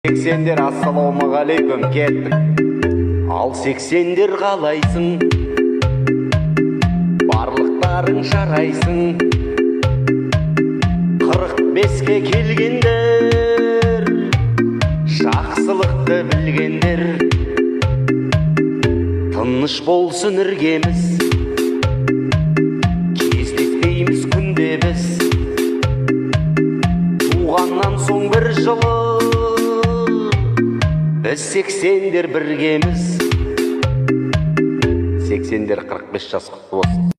Сексендер ассалаумағалейкум, кеттік. Ал сексендер қалайсың? Барлықтарың жарайсың. 45-ке келгендер, жақсылықты білгендер. Тыныш болсын іргеміз, кездеспейміз күнде біз. Туғаннан соң бір жылы, біз сексендер біргеміз. Сексендер 45 жас құтты болсын.